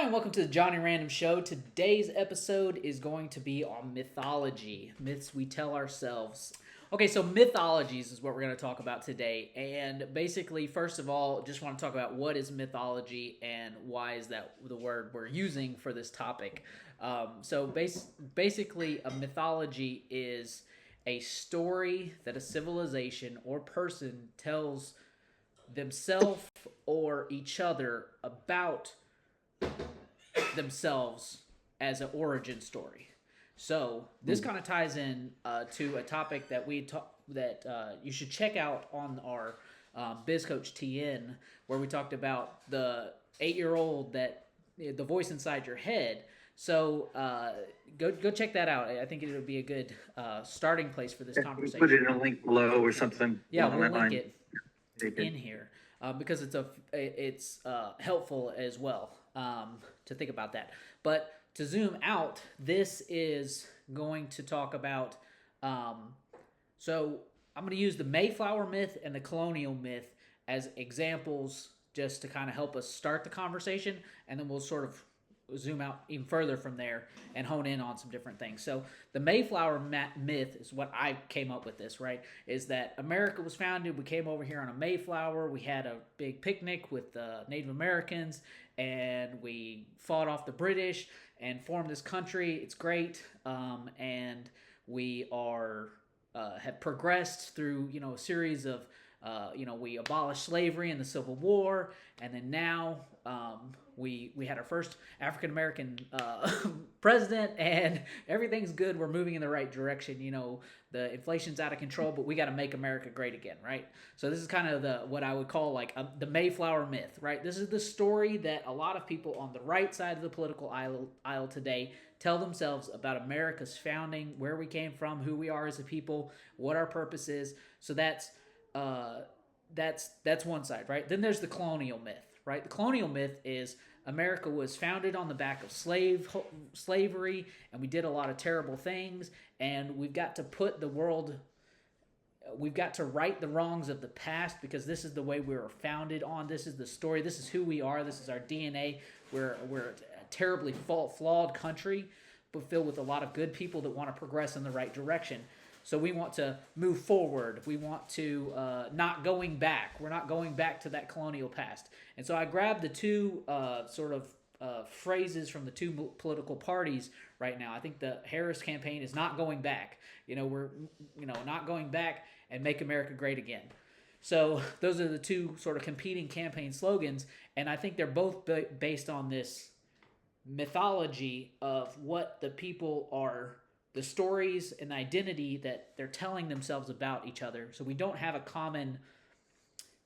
Hi, and welcome to the Johnny Random Show. Today's episode is going to be on mythology, myths we tell ourselves. Okay, so mythologies is what we're going to talk about today. And basically, first of all, just want to talk about what is mythology and why is that the word we're using for this topic. Basically, a mythology is a story that a civilization or person tells themselves or each other about themselves as an origin story. So this kind of ties in to a topic that you should check out on our Biz Coach TN, where we talked about the 8-year-old that the voice inside your head. So go check that out. I think it would be a good starting place for this conversation. Put it in a link below or something. Yeah, we'll link it in here because it's helpful as well to think about that. But to zoom out, this is going to talk about. So I'm going to use the Mayflower myth and the colonial myth as examples, just to kind of help us start the conversation, and then we'll sort of zoom out even further from there and hone in on some different things. So the Mayflower myth is what I came up with this, right? Is that America was founded, we came over here on a Mayflower, we had a big picnic with the Native Americans, and we fought off the British and formed this country. It's great. And we have progressed through, a series of, we abolished slavery in the Civil War, and then now we had our first African American president, and everything's good. We're moving in the right direction. The inflation's out of control, but we got to make America great again, right? So this is kind of what I would call like the Mayflower myth, right? This is the story that a lot of people on the right side of the political aisle today tell themselves about America's founding, where we came from, who we are as a people, what our purpose is. So that's one side, right? Then there's the colonial myth, right? The colonial myth is America was founded on the back of slavery, and we did a lot of terrible things, and we've got to right the wrongs of the past, because this is the way we were founded on. This is the story. This is who we are. This is our DNA. We're a terribly flawed country, but filled with a lot of good people that want to progress in the right direction. So we want to move forward. We want to not going back. We're not going back to that colonial past. And so I grabbed the two phrases from the two political parties right now. I think the Harris campaign is not going back. We're not going back and make America great again. So those are the two sort of competing campaign slogans, and I think they're both based on this mythology of what the people are, the stories and the identity that they're telling themselves about each other. So we don't have a common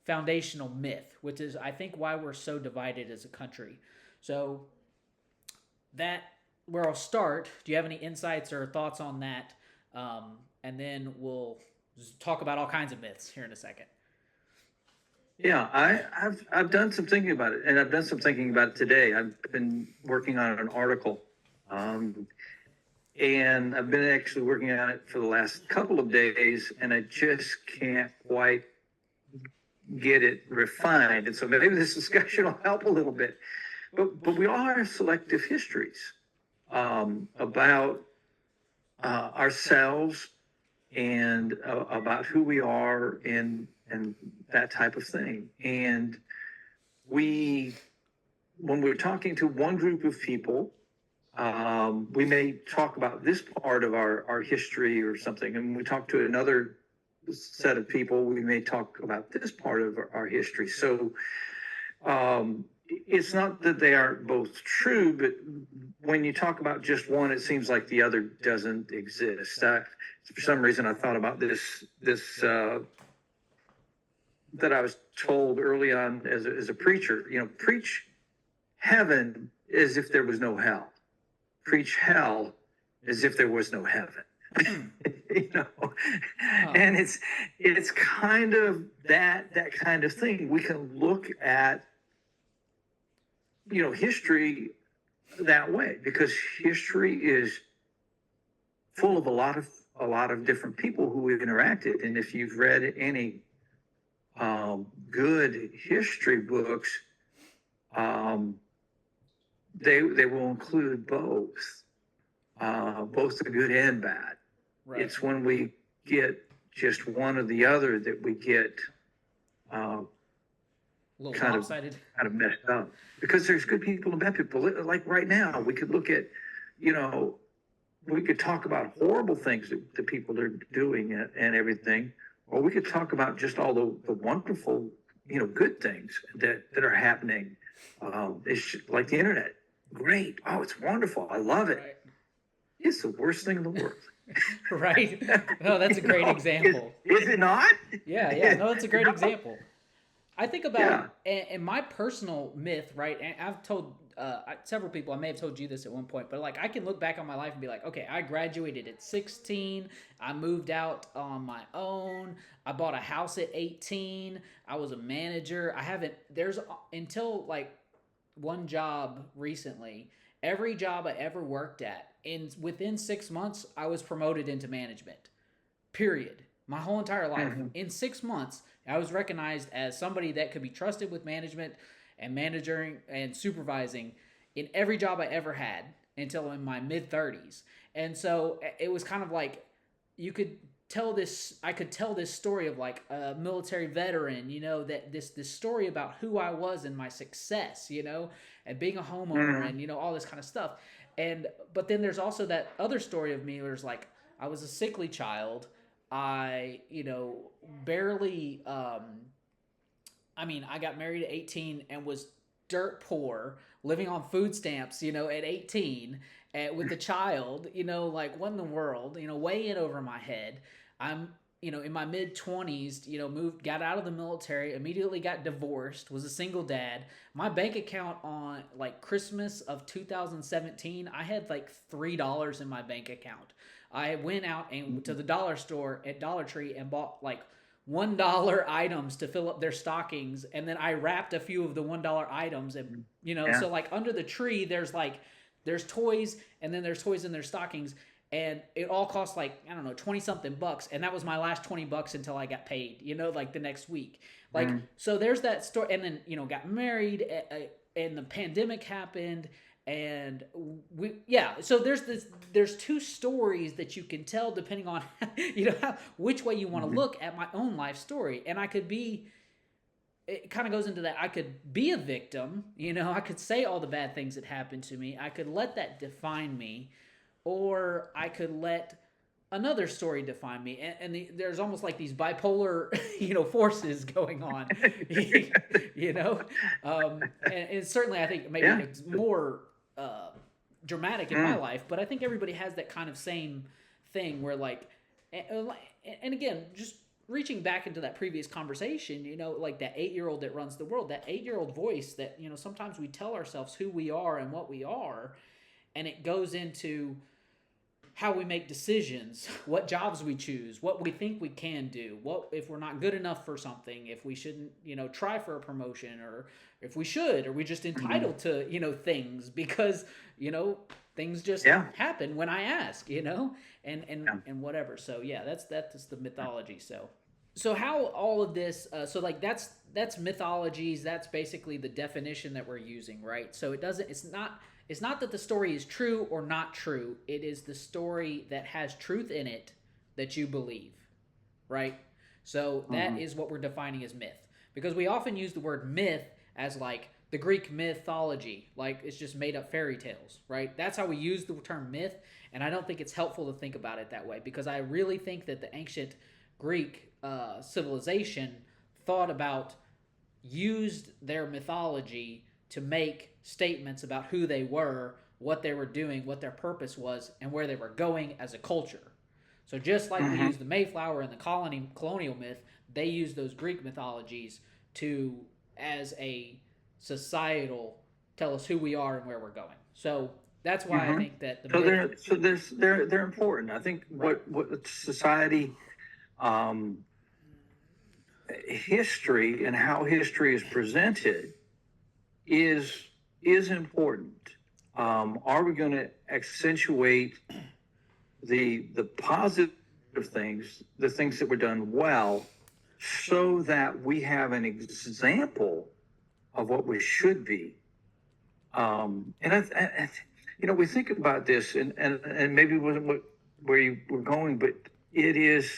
foundational myth, which is, I think, why we're so divided as a country. So that where I'll start. Do you have any insights or thoughts on that? And then we'll talk about all kinds of myths here in a second. Yeah, I've done some thinking about it, and I've done some thinking about it today. I've been working on an article, and I've been actually working on it for the last couple of days, and I just can't quite get it refined. And so maybe this discussion will help a little bit. But we all have selective histories about ourselves and about who we are and that type of thing. And when we're talking to one group of people, we may talk about this part of our history or something. And when we talk to another set of people, we may talk about this part of our history. So it's not that they aren't both true, but when you talk about just one, it seems like the other doesn't exist. For some reason, I thought about this that I was told early on as a preacher. Preach heaven as if there was no hell. Preach hell as if there was no heaven. And it's kind of that kind of thing. We can look at history that way, because history is full of a lot of different people who have interacted. And if you've read any good history books, they will include both the good and bad. Right. It's when we get just one or the other that we get uh, A little kind of lopsided. kind of messed up. Because there's good people and bad people. Like right now, we could look at, you know, we could talk about horrible things that people are doing and everything, or we could talk about just all the wonderful, good things that are happening. It's like the internet. Great. Oh, it's wonderful. I love it. Right. It's the worst thing in the world. Right. No, that's a great example. Is it not? Yeah. No, that's a great example. I think Yeah. about and my personal myth, right? And I've told several people. I may have told you this at one point, but like I can look back on my life and be like, okay, I graduated at 16. I moved out on my own. I bought a house at 18. I was a manager. I haven't. There's until like one job recently. Every job I ever worked at, in within 6 months, I was promoted into management. Period. My whole entire life. Mm-hmm. In 6 months, I was recognized as somebody that could be trusted with management and managing and supervising in every job I ever had until in my mid 30s. And so it was kind of like you could tell this I could tell this story of like a military veteran, that this story about who I was and my success, and being a homeowner Mm-hmm. and all this kind of stuff. And but then there's also that other story of me where it's like I was a sickly child. I, barely I got married at 18 and was dirt poor, living on food stamps, at 18, with a child, like what in the world, way in over my head. I'm, in my mid 20s, got out of the military, immediately got divorced, was a single dad. My bank account on like Christmas of 2017, I had like $3 in my bank account. I went out and to the dollar store at Dollar Tree and bought like $1 items to fill up their stockings, and then I wrapped a few of the $1 items, and Yeah. so like under the tree there's toys, and then there's toys in their stockings, and it all cost like I don't know 20 something bucks, and that was my last $20 until I got paid, like the next week. Like Mm-hmm. so there's that story, and then got married, and the pandemic happened, and so there's two stories that you can tell depending on which way you want to Mm-hmm. look at my own life story. And it kind of goes into that I could be a victim, I could say all the bad things that happened to me, I could let that define me, or I could let another story define me, there's almost like these bipolar forces going on. And certainly I think maybe Yeah. it's more dramatic in my life, but I think everybody has that kind of same thing where like and again, just reaching back into that previous conversation, like that 8-year-old that runs the world, that 8-year-old voice that sometimes we tell ourselves who we are and what we are, and it goes into how we make decisions, what jobs we choose, what we think we can do, what if we're not good enough for something, if we shouldn't, try for a promotion, or if we should, or we just entitled to, things because, things just Yeah. happen when I ask, and Yeah. and whatever. So yeah, that's the mythology. So how all of this, so like that's mythologies. That's basically the definition that we're using, right? So it's not that the story is true or not true. It is the story that has truth in it that you believe, right? So that Mm-hmm. is what we're defining as myth. Because we often use the word myth as like the Greek mythology, like it's just made up fairy tales, right? That's how we use the term myth, and I don't think it's helpful to think about it that way, because I really think that the ancient Greek civilization thought about, used their mythology to make statements about who they were, what they were doing, what their purpose was, and where they were going as a culture. So just like we Mm-hmm. use the Mayflower and the colonial myth, they use those Greek mythologies to, as a societal, tell us who we are and where we're going. So that's why I Mm-hmm. think that the So myth. they're important. I think what society, um, history and how history is presented is is important. Are we going to accentuate the positive things, the things that were done well, so that we have an example of what we should be? And we think about this, and maybe it wasn't where you were going, but it is.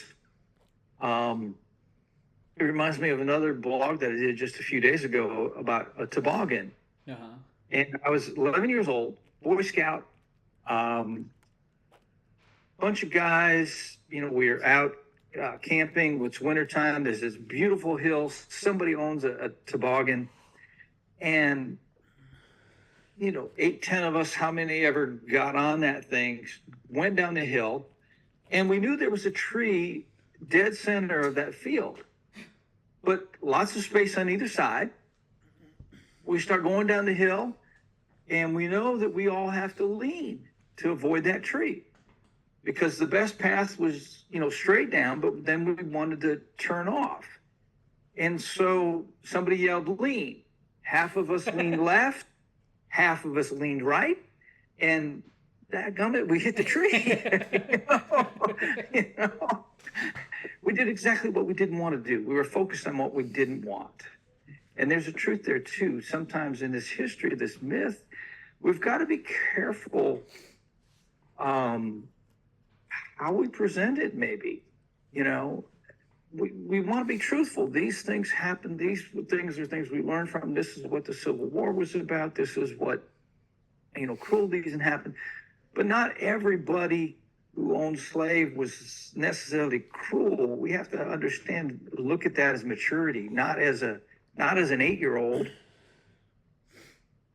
Um, it reminds me of another blog that I did just a few days ago about a toboggan. Uh-huh. And I was 11 years old, Boy Scout. Um, Bunch of guys, we are out camping. It's wintertime. There's this beautiful hill. Somebody owns a toboggan. And, 8, 10 of us, how many ever got on that thing, went down the hill, and we knew there was a tree dead center of that field, but lots of space on either side. We start going down the hill, and we know that we all have to lean to avoid that tree, because the best path was, straight down, but then we wanted to turn off. And so somebody yelled, lean. Half of us leaned left, half of us leaned right, and that gummit, we hit the tree. you know? We did exactly what we didn't want to do. We were focused on what we didn't want. And there's a truth there too. Sometimes in this history, this myth, we've got to be careful how we present it, maybe. We want to be truthful. These things happen. These things are things we learn from. This is what the Civil War was about. This is what, cruelties and happened. But not everybody who owned slave was necessarily cruel. We have to understand, look at that as maturity, not as an 8-year-old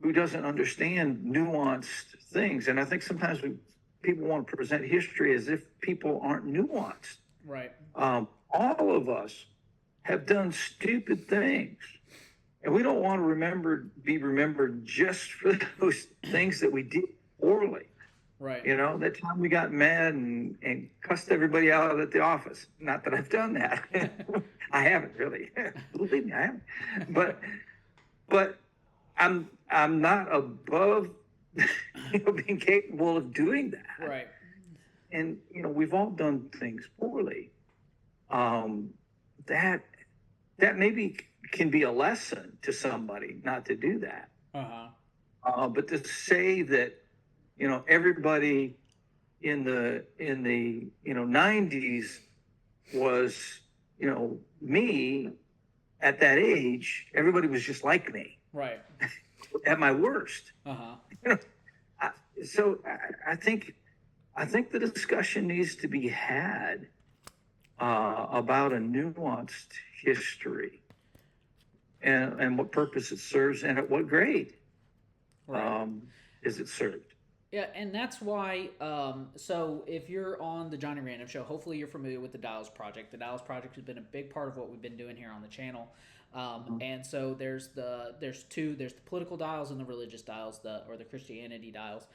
who doesn't understand nuanced things. And I think sometimes people want to present history as if people aren't nuanced. Right. All of us have done stupid things, and we don't want to be remembered just for those things that we did poorly. Right. That time we got mad and cussed everybody out at the office. Not that I've done that. I haven't really. Believe me, I haven't. But I'm not above being capable of doing that. Right. And we've all done things poorly. That maybe can be a lesson to somebody not to do that. But to say that everybody in the 90s was me at that age, everybody was just like me. Right. At my worst. So I think the discussion needs to be had about a nuanced history and what purpose it serves and at what grade is it served. Yeah, and that's why. So if you're on the Johnny Random Show, hopefully you're familiar with the Dials Project. The Dials Project has been a big part of what we've been doing here on the channel. And so there's the political dials and the religious dials, or the Christianity dials.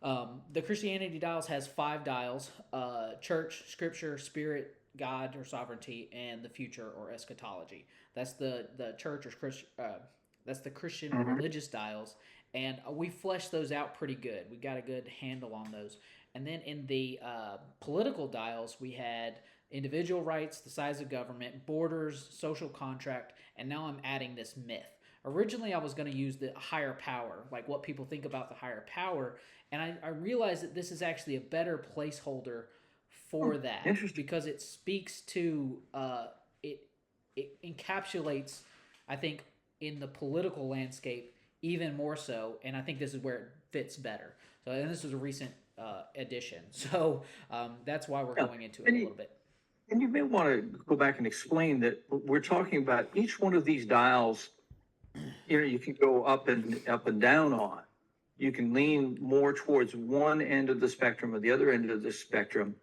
The Christianity dials has 5 dials: church, scripture, spirit, God or sovereignty, and the future or eschatology. That's the church or that's the Christian or religious dials, and we fleshed those out pretty good. We got a good handle on those. And then in the political dials, we had individual rights, the size of government, borders, social contract, and now I'm adding this myth. Originally, I was going to use the higher power, like what people think about the higher power, and I realized that this is actually a better placeholder for that, because it speaks to it encapsulates, I think, in the political landscape even more so, and I think this is where it fits better. So, and this was a recent addition, so that's why we're going into it a little bit. And you may want to go back and explain that we're talking about each one of these dials. You can go up and down on. You can lean more towards one end of the spectrum or the other end of the spectrum.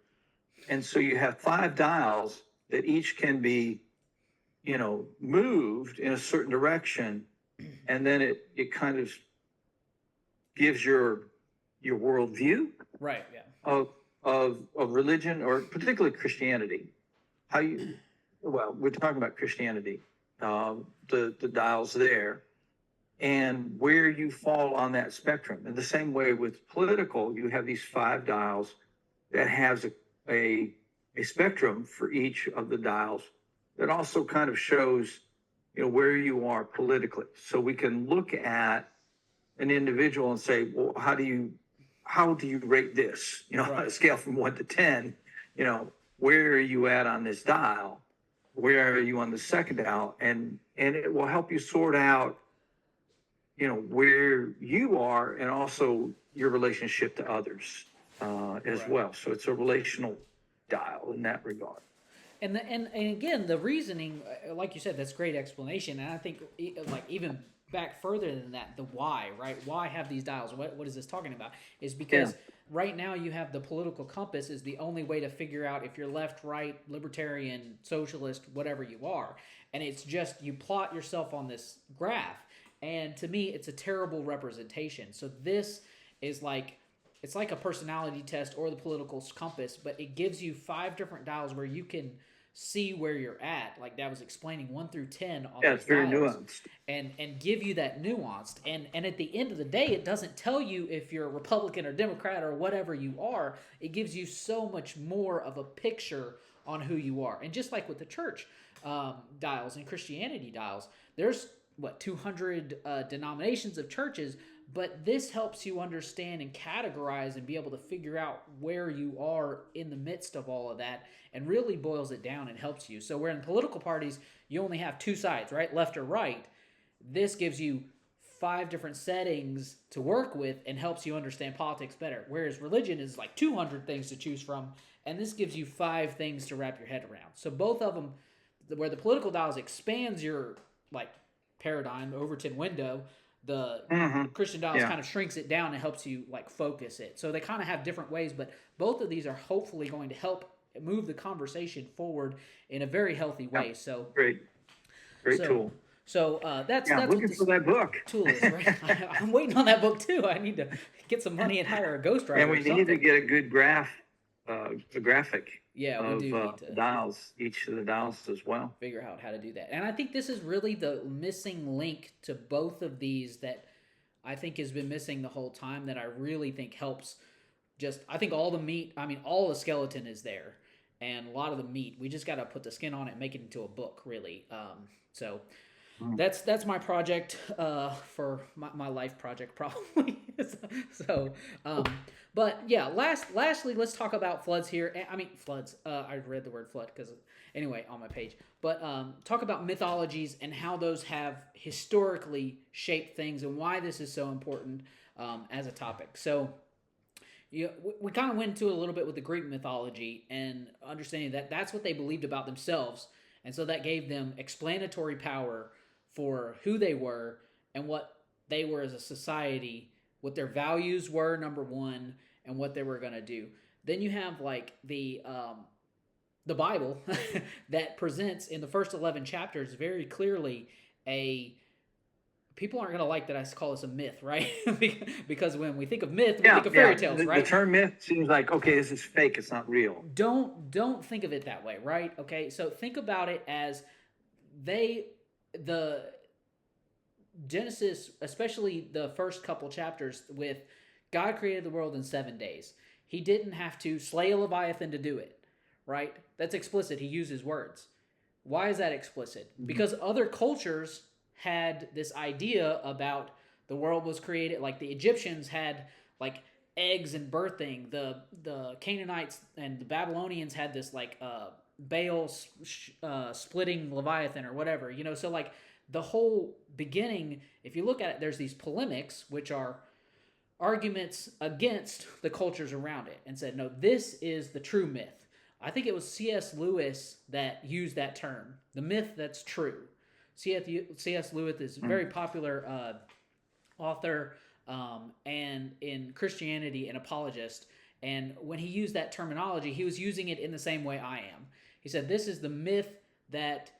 And so you have 5 dials that each can be, moved in a certain direction. And then it kind of gives your worldview. Right, yeah. Of religion, or particularly Christianity. We're talking about Christianity, the dials there, and where you fall on that spectrum. In the same way with political, you have these 5 dials that has a spectrum for each of the dials that also kind of shows, where you are politically. So we can look at an individual and say, well, how do you rate this? You know, on a scale from 1 to 10, you know, where are you at on this dial? Where are you on the second dial? And it will help you sort out, you know, where you are and also your relationship to others as well. So it's a relational dial in that regard. And again, the reasoning, like you said, that's great explanation. And I think, like, even back further than that, the why, right? Why have these dials? What is this talking about? Is because right now you have the political compass is the only way to figure out if you're left, right, libertarian, socialist, whatever you are. And it's just you plot yourself on this graph. And to me, it's a terrible representation. So this is like it's like a personality test or the political compass, but it gives you 5 different dials where you can see where you're at. Like that was explaining 1 through 10 on Yeah, those it's very dials, nuanced. and give you that nuanced. And at the end of the day, it doesn't tell you if you're a Republican or Democrat or whatever you are. It gives you so much more of a picture on who you are. And just like with the church dials and Christianity dials, there's what 200 denominations of churches, but this helps you understand and categorize and be able to figure out where you are in the midst of all of that, and really boils it down and helps you. So where in political parties you only have 2 sides, right, left or right, this gives you 5 different settings to work with and helps you understand politics better. Whereas religion is like 200 things to choose from, and this gives you 5 things to wrap your head around. So both of them, where the political dials expands your like paradigm, Overton window, the Christian dials kind of shrinks it down and helps you like focus it. So they kind of have different ways, but both of these are hopefully going to help move the conversation forward in a very healthy way. So great tool. So that's looking for that book. Tool is right. I'm waiting on that book too. I need to get some money and hire a ghostwriter. And we need to get a good a graphic. Yeah, we do need to dials, each of the dials as well. Figure out how to do that. And I think this is really the missing link to both of these that I think has been missing the whole time, that I really think helps. I think all the meat, all the skeleton is there, and a lot of the meat, we just got to put the skin on it and make it into a book, really. So that's my project for my life project, probably. So, but yeah, lastly, let's talk about floods here. Floods. I read the word flood because anyway on my page. But talk about mythologies and how those have historically shaped things and why this is so important as a topic. So we kind of went into it a little bit with the Greek mythology and understanding that that's what they believed about themselves. And so that gave them explanatory power for who they were and what they were as a society, what their values were, number one, and what they were going to do. Then you have like the Bible that presents in the first 11 chapters very clearly people aren't going to like that I call this a myth, right? Because when we think of myth, we think of fairy tales, right? The term myth seems like, okay, this is fake. It's not real. Don't think of it that way, right? Okay, so think about it as the Genesis, especially the first couple chapters with God created the world in 7 days. He didn't have to slay a Leviathan to do it, right? That's explicit. He uses words. Why is that explicit? Because other cultures had this idea about the world was created, like the Egyptians had like eggs and birthing. The Canaanites and the Babylonians had this like Baal splitting Leviathan or whatever, so like the whole beginning, if you look at it, there's these polemics, which are arguments against the cultures around it, and said, no, this is the true myth. I think it was C.S. Lewis that used that term, the myth that's true. C.S. Lewis is a very popular author and in Christianity, an apologist. And when he used that terminology, he was using it in the same way I am. He said, this is the myth that,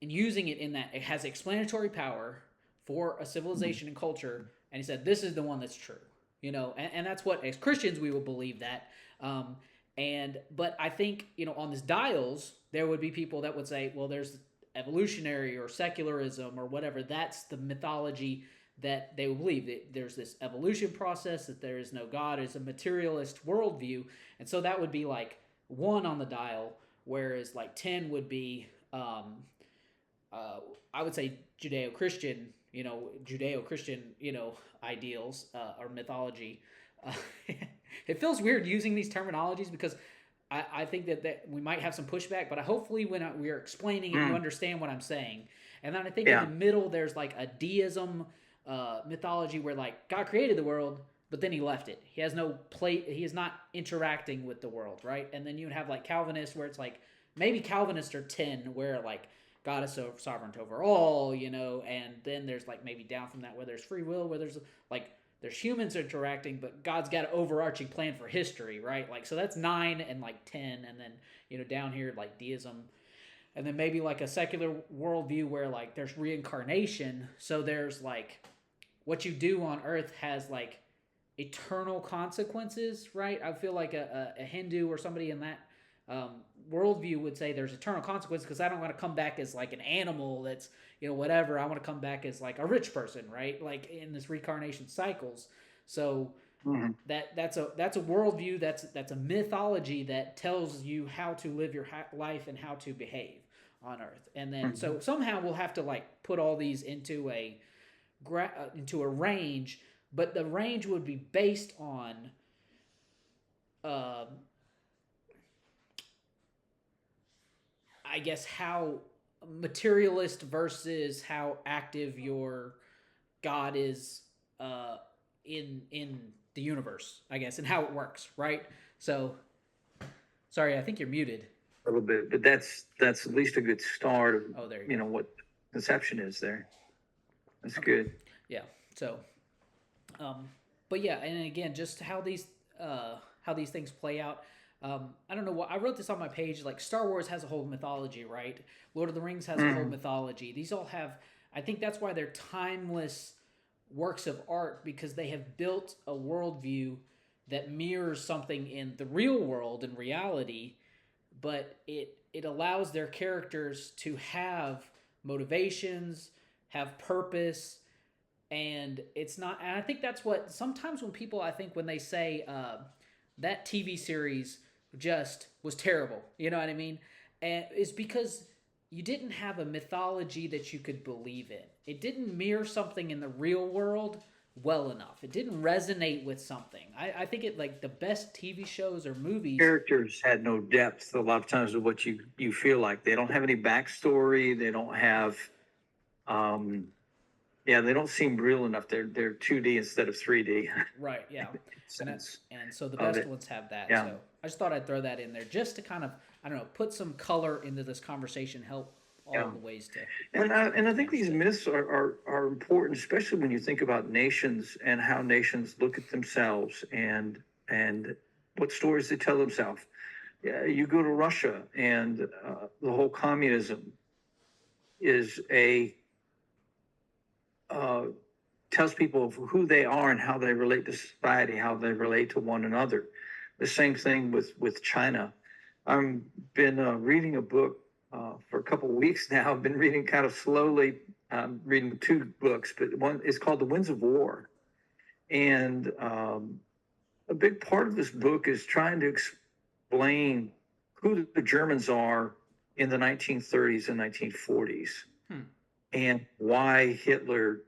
and using it in that, it has explanatory power for a civilization and culture. And he said, this is the one that's true. And that's what, as Christians, we will believe that. But I think, on this dials, there would be people that would say, well, there's evolutionary or secularism or whatever. That's the mythology that they will believe. That there's this evolution process, that there is no God, is a materialist worldview. And so that would be like 1 on the dial, whereas like 10 would be, I would say Judeo-Christian, Judeo-Christian, ideals, or mythology. Uh, it feels weird using these terminologies because I think that we might have some pushback, but hopefully when we are explaining it, you Mm, understand what I'm saying. And then I think in the yeah. middle, there's like a deism mythology where like God created the world, but then he left it. He has no play. He is not interacting with the world, right? And then you would have like Calvinists where it's like maybe Calvinists are 10, where like God is so sovereign over all, and then there's like maybe down from that where there's free will, where like there's humans interacting, but God's got an overarching plan for history, right? Like, so that's 9 and like 10, and then down here like deism, and then maybe like a secular worldview where like there's reincarnation. So there's like what you do on Earth has like eternal consequences, right? I feel like a Hindu or somebody in that worldview would say there's eternal consequences because I don't want to come back as like an animal that's whatever. I want to come back as like a rich person, right? Like in this reincarnation cycles. So Mhm. that's a worldview, that's a mythology that tells you how to live your life and how to behave on Earth. And then Mhm. so somehow we'll have to like put all these into a range, but the range would be based on uh, I guess how materialist versus how active your God is uh, in the universe, I guess, and how it works, right? So, sorry, I think you're muted. A little bit, but that's at least a good start of Oh, there you go. what conception is there. That's Okay, good. yeah. So, um, but yeah, and again, just how these things play out. I don't know what I wrote this on my page. Like Star Wars has a whole mythology, right? Lord of the Rings has a whole Mm. mythology. These all have. I think that's why they're timeless works of art because they have built a worldview that mirrors something in the real world and reality, but it allows their characters to have motivations, have purpose, and it's not. And I think that's what sometimes when people, I think when they say that TV series just was terrible, you know what I mean, and it's because you didn't have a mythology that you could believe in. It didn't mirror something in the real world well enough. It didn't resonate with something. I think it like the best TV shows or movies. Characters had no depth a lot of times of what you feel like. They don't have any backstory. They don't have, um, yeah, they don't seem real enough. They're 2D instead of 3D. Right, yeah. And that, Sense and so the of best it. ones have that. Yeah. So I just thought I'd throw that in there just to kind of, I don't know, put some color into this conversation, help all Yeah. the ways to And I think these understand. myths are important, especially when you think about nations and how nations look at themselves and what stories they tell themselves. Yeah, you go to Russia and the whole communism is a uh, tells people of who they are and how they relate to society, how they relate to one another. The same thing with China. I've been reading a book for a couple of weeks now. I've been reading kind of slowly. Reading 2 books, but one is called The Winds of War, and a big part of this book is trying to explain who the Germans are in the 1930s and 1940s, Hmm. and why Hitler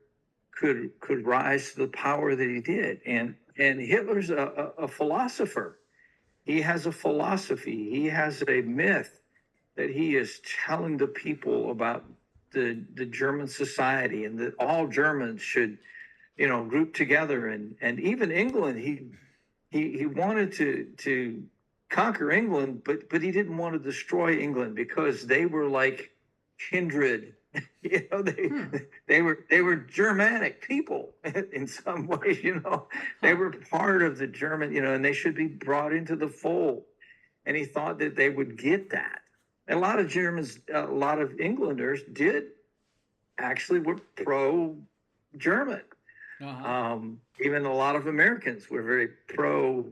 could rise to the power that he did. And Hitler's a philosopher. He has a philosophy. He has a myth that he is telling the people about the German society and that all Germans should, group together. And even England, he wanted to conquer England, but he didn't want to destroy England because they were like kindred. You know, they Hmm. they were Germanic people in some ways. They Huh. were part of the German. And they should be brought into the fold. And he thought that they would get that. And a lot of Germans, a lot of Englanders did actually were pro German. Uh huh. Even a lot of Americans were very pro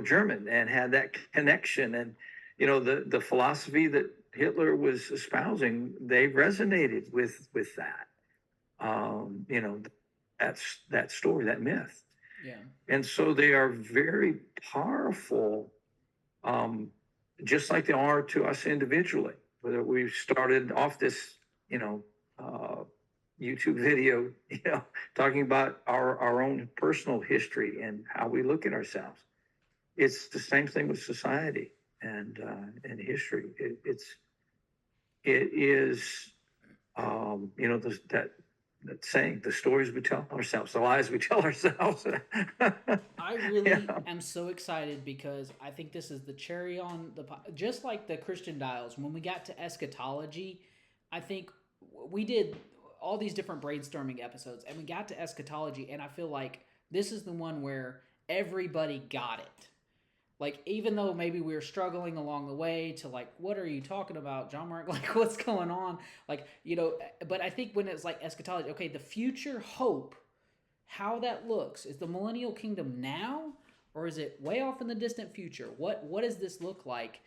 German and had that connection. And the philosophy that Hitler was espousing, they resonated with that. That's that story, that myth. Yeah. And so they are very powerful, um, just like they are to us individually. Whether we started off this, you know, uh, YouTube video, talking about our own personal history and how we look at ourselves. It's the same thing with society and history. It is that saying, the stories we tell ourselves, the lies we tell ourselves. I Yeah. really am so excited because I think this is the cherry on the just like the Christian Dials. When we got to eschatology, I think we did all these different brainstorming episodes, and we got to eschatology, and I feel like this is the one where everybody got it. Like, even though maybe we were struggling along the way to, like, what are you talking about, John Mark? Like, what's going on? Like, but I think when it's like eschatology, okay, the future hope, how that looks, is the millennial kingdom now, or is it way off in the distant future? What does this look like?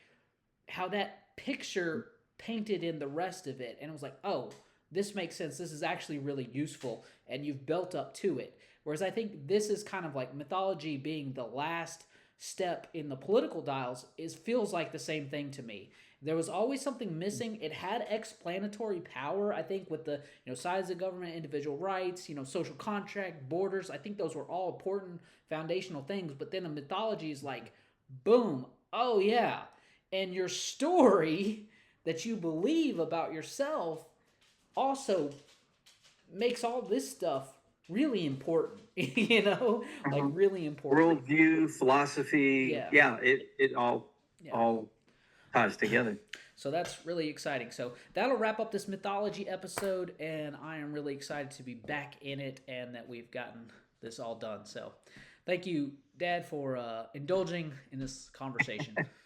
How that picture painted in the rest of it, and it was like, oh, this makes sense. This is actually really useful, and you've built up to it. Whereas I think this is kind of like mythology being the last step in the political dials is feels like the same thing to me. There was always something missing. It had explanatory power, I think, with the size of government, individual rights, social contract, borders. I think those were all important foundational things. But then the mythology is like, boom, oh yeah, and your story that you believe about yourself also makes all this stuff really important. Like Uh-huh. really important. Worldview, philosophy, Yeah, yeah, it yeah. all ties together. So that's really exciting. So that'll wrap up this mythology episode, and I am really excited to be back in it and that we've gotten this all done. So thank you, Dad, for indulging in this conversation.